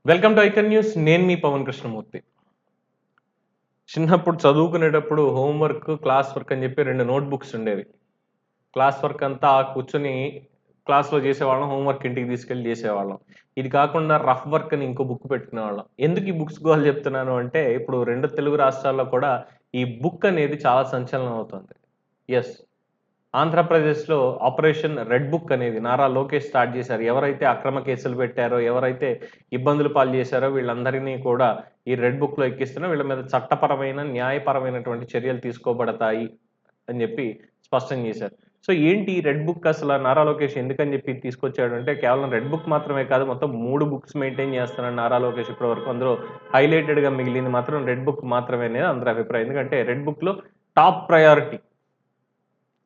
Welcome to icon news. నేను మీ పవన్ కృష్ణమూర్తి. చిన్నప్పుడు చదువుకునేటప్పుడు హోంవర్క్, క్లాస్ వర్క్ అని చెప్పి 2 నోట్ బుక్స్ ఉండేవి. క్లాస్ వర్క్ అంతా కూర్చొని క్లాస్‌లో చేసేవాళ్ళం. హోంవర్క్ ఇంటికి తీసుకెళ్ళి చేసేవాళ్ళం. ఇది కాకుండా రఫ్ వర్క్ అని ఇంకో బుక్ పెట్టుకునేవాళ్ళం. ఎందుకు ఈ బుక్స్ గోల చెప్తున్నాను అంటే, ఇప్పుడు 2 తెలుగు రాష్ట్రాల్లో కూడా ఈ బుక్ అనేది చాలా సంచలనం అవుతుంది. యెస్. ఆంధ్రప్రదేశ్‌లో ఆపరేషన్ రెడ్ బుక్ అనేది నారా లోకేష్ స్టార్ట్ చేశారు. ఎవరైతే అక్రమ కేసులు పెట్టారో, ఎవరైతే ఇబ్బందుల పాలు చేశారో వీళ్ళందరినీ కూడా ఈ రెడ్ బుక్‌లో ఎక్కిస్తున్నాం. వీళ్ళ మీద చట్టపరమైన, న్యాయపరమైనటువంటి చర్యలు తీసుకోబడతాయి అని చెప్పి స్పష్టం చేశారు. సో, ఏంటి ఈ రెడ్ బుక్ అసల నారా లోకేష్ ఎందుకని చెప్పి తీసుకొచ్చాడంటే, కేవలం రెడ్ బుక్ మాత్రమే కాదు, మొత్తం 3 బుక్స్ మెయింటైన్ చేస్తున్నాడు నారా లోకేష్ ఇప్పటివరకు. అందులో హైలైటెడ్‌గా మిగిలింది మాత్రం రెడ్ బుక్ మాత్రమే అనేది అందరి అభిప్రాయం. ఎందుకంటే రెడ్ బుక్‌లో టాప్ ప్రయారిటీ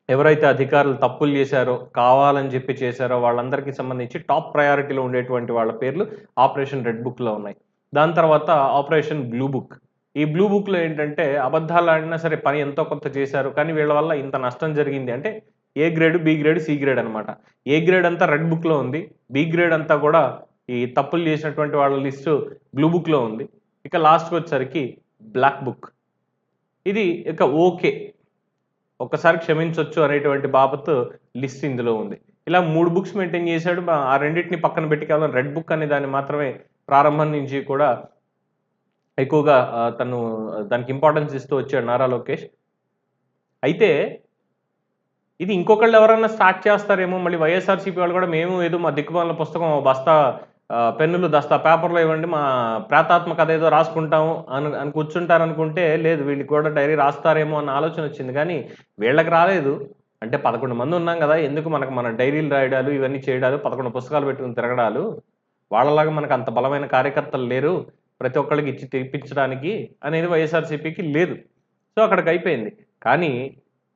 ఎవరైతే అధికారులు తప్పులు చేశారో, కావాలని చెప్పి చేశారో వాళ్ళందరికీ సంబంధించి టాప్ ప్రయారిటీలో ఉండేటువంటి వాళ్ళ పేర్లు ఆపరేషన్ రెడ్ బుక్‌లో ఉన్నాయి. దాని తర్వాత ఆపరేషన్ బ్లూ బుక్. ఈ బ్లూ బుక్‌లో ఏంటంటే అబద్ధాలాడినా సరే పని ఎంతో కొంత చేశారు. కానీ వీళ్ళ వల్ల ఇంత నష్టం జరిగింది అంటే A grade, B grade, C grade అనమాట. ఏ గ్రేడ్ అంతా రెడ్ బుక్‌లో ఉంది. బి గ్రేడ్ అంతా కూడా ఈ తప్పులు చేసినటువంటి వాళ్ళ లిస్టు బ్లూ బుక్‌లో ఉంది. ఇక లాస్ట్‌కొచ్చేసరికి బ్లాక్ బుక్. ఇది ఇక ఓకే. ఒక్కసారి క్షమించొచ్చు అనేటువంటి బాబతు లిస్ట్ ఇందులో ఉంది. ఇలా 3 బుక్స్ మెయింటైన్ చేశాడు. ఆ రెండిటిని పక్కన పెట్టి కేవలం రెడ్ బుక్ అనే దాన్ని మాత్రమే ప్రారంభం నుంచి కూడా ఎక్కువగా తను దానికి ఇంపార్టెన్స్ ఇస్తూ వచ్చాడు నారా లోకేష్. అయితే ఇది ఇంకొకళ్ళు ఎవరన్నా స్టార్ట్ చేస్తారేమో, మళ్ళీ వైఎస్ఆర్‌సీపీ వాళ్ళు కూడా మేము ఏదో మా దిక్కుమాలిన పుస్తకం ఓ బస్తా పెన్నులు, దస్తా పేపర్‌లో ఇవ్వండి మా ప్రేతాత్మ కథ ఏదో రాసుకుంటాము అని అని కూర్చుంటారనుకుంటే, లేదు వీళ్ళకి కూడా డైరీ రాస్తారేమో అన్న ఆలోచన వచ్చింది. కానీ వీళ్ళకి రాలేదు. అంటే 11 మంది ఉన్నాం గదా! ఎందుకు మనకు మన డైరీలు రాయడాలు, ఇవన్నీ చేయడాలు, 11 పుస్తకాలు పెట్టుకొని తిరగడాలు. వాళ్ళలాగా మనకు అంత బలమైన కార్యకర్తలు లేరు. ప్రతి ఒక్కళ్ళకి ఇచ్చి తెప్పించడానికి అనేది వైఎస్ఆర్‌సీపీకి లేదు. సో, అక్కడికయిపోయింది. కానీ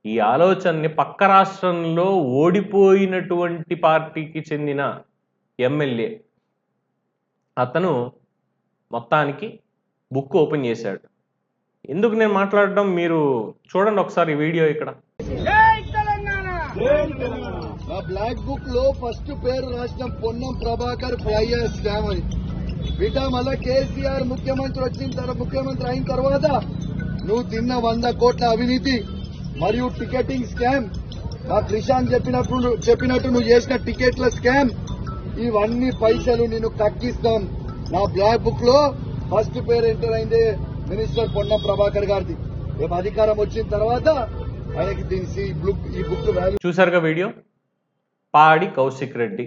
ఈ ఆలోచనని పక్క రాష్ట్రంలో ఓడిపోయినటువంటి పార్టీకి చెందిన ఎమ్మెల్యే అతను మొత్తానికి బుక్ ఓపెన్ చేశాడు. ఎందుకు నేను మాట్లాడడం మీరు చూడండి ఒకసారి ఈ వీడియో ఇక్కడ. జై తెలంగాణ. ఆ బ్లాక్ బుక్ లో ఫస్ట్ పేరు రాసిన పొన్నం ప్రభాకర్ ఫ్లైయర్ స్కామ్ అని బిడ్డ మళ్ళా కేసీఆర్ ముఖ్యమంత్రి అయిన తర్వాత నువ్వు తిన్న 100 కోట్ల అవినీతి మరియు టికెటింగ్ స్కామ్, ఆ క్రిషాన్ చెప్పినట్టు నువ్వు చేసిన టికెట్ల స్కామ్, ఇవన్నీ పైసలు నేను కక్కిస్తాం. నా బ్లాక్ బుక్ లో ఫస్ట్ పేరు ఎంటర్ అయింది మినిస్టర్ పొన్నం ప్రభాకర్ గారిది. రేపు అధికారం వచ్చిన తర్వాత ఆయనకి ఈ బుక్ వాల్యూ. చూసారుగా వీడియో. పాడి కౌశిక్ రెడ్డి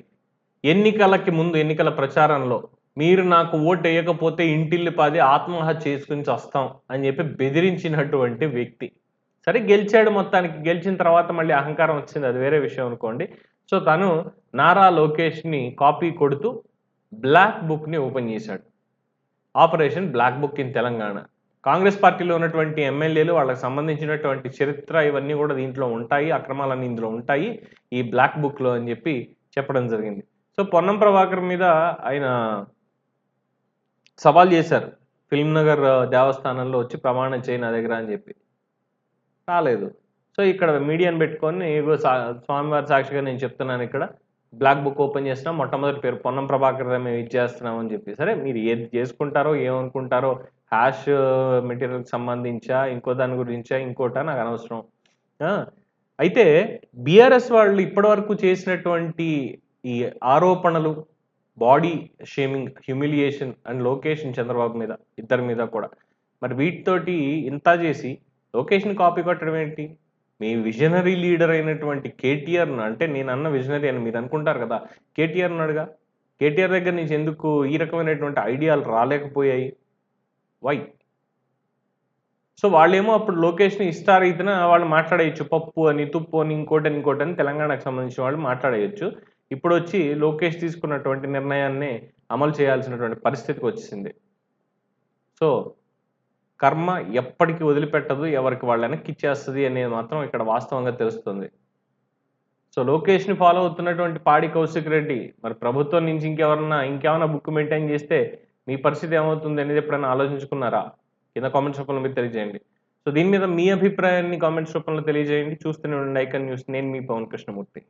ఎన్నికలకి ముందు ఎన్నికల ప్రచారంలో మీరు నాకు ఓటు వేయకపోతే ఇంటిల్లిపాది ఆత్మహత్య చేసుకుని చస్తాం అని చెప్పి బెదిరించినటువంటి వ్యక్తి. సరే గెలిచాడు, మొత్తానికి గెలిచిన తర్వాత మళ్ళీ అహంకారం వచ్చింది, అది వేరే విషయం అనుకోండి. సో తను నారా లోకేష్ని కాపీ కొడుతూ బ్లాక్ బుక్ని ఓపెన్ చేశాడు. Operation black book in Telangana. Congress పార్టీలో ఉన్నటువంటి ఎమ్మెల్యేలు, వాళ్ళకి సంబంధించినటువంటి చరిత్ర ఇవన్నీ కూడా దీంట్లో ఉంటాయి, అక్రమాలన్నీ ఇందులో ఉంటాయి ఈ బ్లాక్ బుక్లో అని చెప్పి చెప్పడం జరిగింది. సో పొన్నం ప్రభాకర్ మీద ఆయన సవాల్ చేశారు. ఫిల్మ్ నగర్ దేవస్థానంలో వచ్చి ప్రమాణం చేయి నా దగ్గర అని చెప్పి. రాలేదు. సో ఇక్కడ మీడియాని పెట్టుకొని స్వామివారి సాక్షిగా నేను చెప్తున్నాను, ఇక్కడ బ్లాక్ బుక్ ఓపెన్ చేసినా మొట్టమొదటి పేరు పొన్నం ప్రభాకర్ మేము ఇచ్చేస్తున్నాం అని చెప్పి. సరే మీరు ఏది చేసుకుంటారో ఏమనుకుంటారో, హ్యాష్ మెటీరియల్కి సంబంధించా, ఇంకో దాని గురించా, ఇంకోటా నాకు అనవసరం. అయితే బీఆర్ఎస్ వాళ్ళు ఇప్పటివరకు చేసినటువంటి ఈ ఆరోపణలు, body shaming, humiliation and location Chandrababu మీద, ఇద్దరి మీద కూడా, మరి వీటితోటి ఇంత చేసి లోకేష్ని కాపీ కొట్టడం ఏంటి? మీ విజనరీ లీడర్ అయినటువంటి కేటీఆర్ను, అంటే నేను అన్న విజనరీ అని మీరు అనుకుంటారు కదా, కేటీఆర్ ఉన్నాడుగా, కేటీఆర్ దగ్గర నుంచి ఎందుకు ఈ రకమైనటువంటి ఐడియాలు రాలేకపోయాయి? వై? సో వాళ్ళేమో అప్పుడు లోకేష్ని ఇష్టారీతిన వాళ్ళు మాట్లాడేయచ్చు, పప్పు అని, తుప్పు అని, ఇంకోటి అని తెలంగాణకు సంబంధించిన వాళ్ళు మాట్లాడేయచ్చు. ఇప్పుడు వచ్చి లోకేష్ తీసుకున్నటువంటి నిర్ణయాన్ని అమలు చేయాల్సినటువంటి పరిస్థితికి వచ్చింది. సో కర్మ ఎప్పటికీ వదిలిపెట్టదు, ఎవరికి వాళ్ళు వెనక్కి ఇచ్చేస్తుంది అనేది మాత్రం ఇక్కడ వాస్తవంగా తెలుస్తుంది. సో లోకేష్ని ఫాలో అవుతున్నటువంటి పాడి కౌశిక్ రెడ్డి మరి ప్రభుత్వం నుంచి ఇంకేమైనా బుక్ మెయింటైన్ చేస్తే మీ పరిస్థితి ఏమవుతుంది అనేది ఎప్పుడైనా ఆలోచించుకున్నారా? కింద కామెంట్స్ రూపంలో మీరు తెలియజేయండి. సో దీని మీద మీ అభిప్రాయాన్ని కామెంట్స్ రూపంలో తెలియజేయండి. చూస్తూనే ఉండండి ఐకన్ న్యూస్. నేను మీ పవన్ కృష్ణమూర్తి.